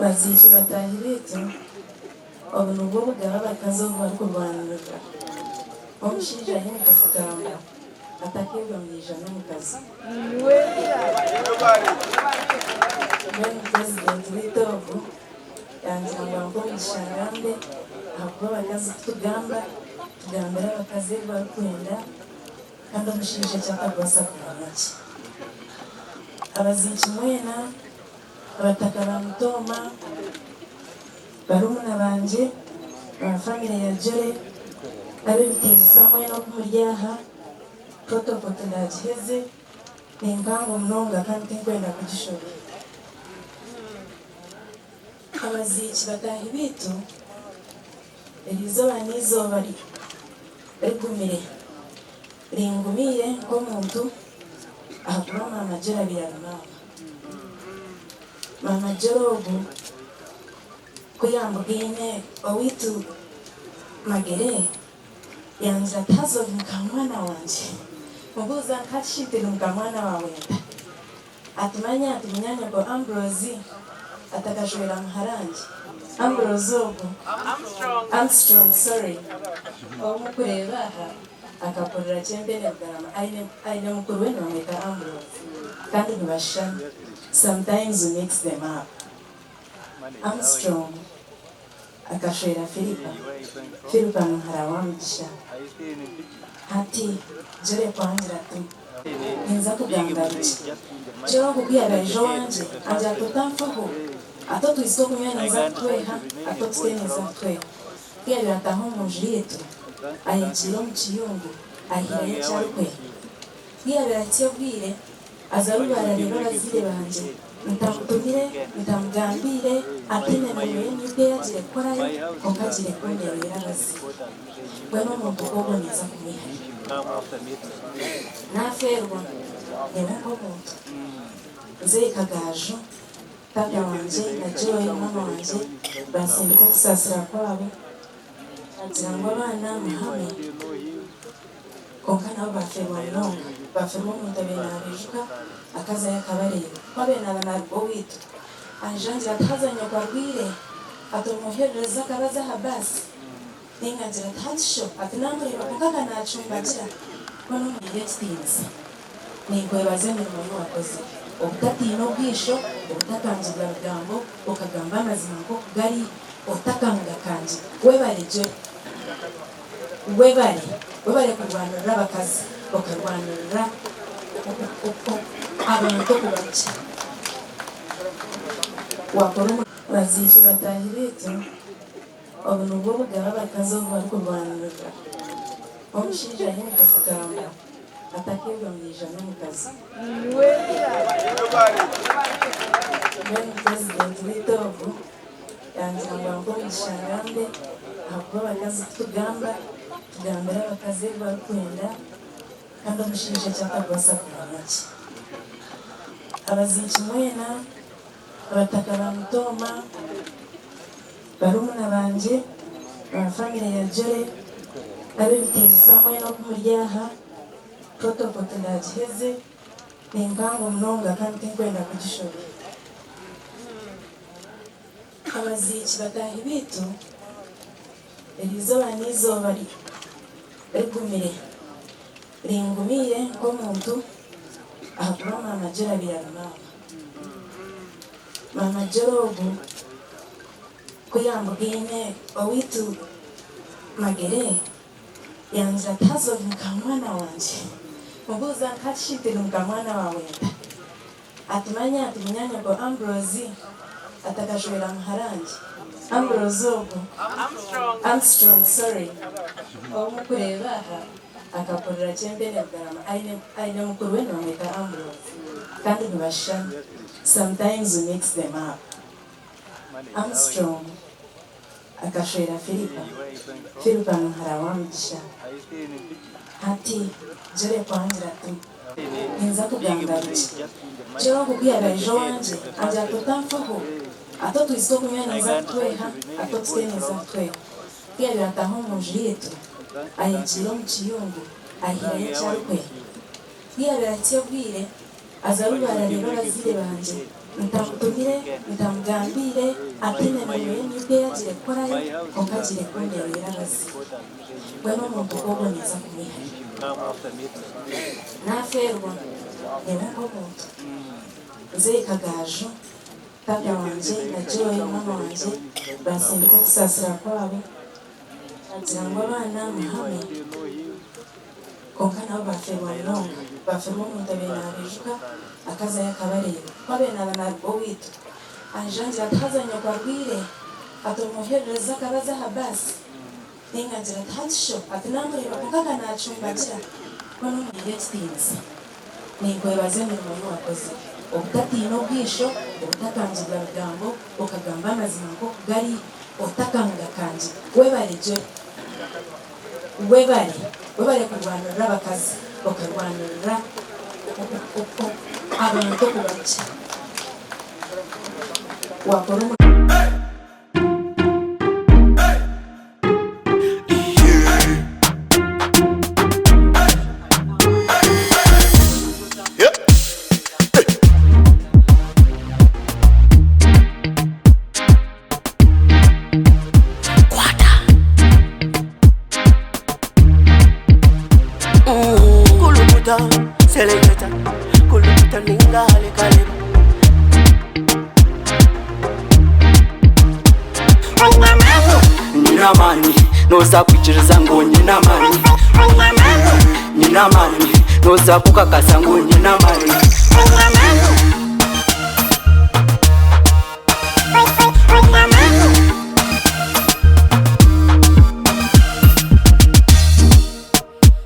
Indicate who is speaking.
Speaker 1: bazici batahiritu obuntu bw'obugaba bakazi obu barikurwanirira omushaija ahinika kugamba atakebwa mwija n'omukazi mbwenu purezidenti w'itoovu yangira ngu amukomegisha ngambe ahakuba abakazi kutugamba tugambire abakazi ebi barikwenda kandi omushaija kyatakubaasa kumanya ki abaziiki mwena abataka ba Mutooma barumuna bangye famire ya Jore ab'ebitiinisa mwena okumuri aha protocol nagiheze nimpango munonga kandi tinkwenda kugishora abaziiki bataahi baitu erizooba n'izooba rigumire ringumiire nk'omuntu ahakuba maama Jore abyara maama Jore ogu kuyambugiine owitu Magere yangira tazoba nka mwana wanje mubuuza nkakishitire nka mwana wawe atumanya ati munyanyako Ambrose atakashwera muharangi Ambrose ogu Armstrong sorry omukureeba aha akakorera kyempene Bugarama aine mukuru we bamweta Ambrose kandi nibashana sometimes we mix them up Armstrong akashwera Philippa muhara wa Mugisha ati Jore kwangira tu ninza kugamba biki Jore okubwira ejo wanje anje atotanfaho ato twize okunywa neza tweha ato tuteneza tweha kuyabira ataho omunju yetu ayingira omu kiyungu ahirayo ekyarukwe kuyabira kyobwire aza rubarareba abaziire banje ntamutumire ntamugambire atine emirimo y'enyuga eyagire kukorayo konka agire kundeebera abaziire mbwenu omuntu ogwo ninza kumwiharira nafeerwa nyowe nk'omuntu nze Kagaju tata wanje na Joy mama wanje basindika okusaasira kwabo agira ngu abaana muhame konka nabo baferwa munonga baferwa omuntu abeena abijuka akazayo akabareeba kwabeena abanaruga owitu anjangira ati haza nyoko arwire ati omuherereza akabaza aha baasi ningagira ati hatisho ati namureba konka akanacumbagira mbona omurire ekitiinisa ninkwebaza emirimo yi wakoze obutatiina obwisho obutakangiga bigambo okagamba amazima nk'oku gari otakanga kangi webale Jore webale kurwanirira abakazi okarwanirira abantu okubakya wakora baziiki bataahi baitu obu nibwo bugaba abakazi obu barikurwanirira omushaija ahinika kugamba atakebwa mwija n'omukazi mbwenu purezidenti w'itoovu yangira ngu amukomegisha ngambe ahakuba abakazi kutugamba tugambire abakazi ebi barikwenda kandi omushaija kyatakubaasa kumanya ki abaziiki mwena abataka ba Mutooma barumuna bangye famire ya Jore ab'ebitiinisa mwena okumuri aha protocol nagiheze nimpango munonga kandi tinkwenda kugishora abaziiki bataahi baitu erizooba n'izooba rigumire ringumiire nk'omuntu ahakuba maama Jore abyara maama Jore ogu kuyambugiine owitu Magere yangira tazoba nka mwana wanje mubuuza nkakishitire nka mwana wawe atumanya ati munyanyako Ambrose atakashwera muharangi Ambrose ogu Armstrong sorry omukureeba aha akakorera kyempene Bugarama aine mukuru we bamweta Ambrose kandi nibashana sometimes we mix them up Armstrong akashwera Philippa muhara wa Mugisha ati Jore kwangira tu ninza kugamba biki Jore okubwira ejo wanje anje atotanfaho ato twize okunywa neza tweha ato tuteneza tweha kuyabira ataho omunju yetu ayingira omu kiyungu ahirayo ekyarukwe kuyabira kyobwire aza rubarareba abaziire banje ntamutumire ntamugambire atenemerewe n'ibyo yagiye gukorayo kuko agiye kunderera abazi we n'umuntu uboneza kumwiharira naferwa niwe nk'umuntu Mzee Kagaju tabya wanje na Joy mama wanje basimbuka kusasira kwabo agira ngo abana muhame konka nabo baferwa nonga baferwa umuntu abenabijuka akaza yakabareba kwabena banarwo witu anjanje atazanya kwarwire atomuhereza kabaza habasi ningagira tatsho atinamureba kukaka nacumbagira kono mugiye kitinza ningwebaze mirimo y'uwakoze ubutatinya ubwisho ubutakangira bigambo ukagamba amazima ngo kugari utakanga kanji webare kurwanirira abakazi bakarwanirira abantu kubaca wakora
Speaker 2: Selecta, kuluta ningale kaleba. Nina mani, noza kuchiriza ngo nina mani. Nina mani, noza kukakasa ngo nina mani.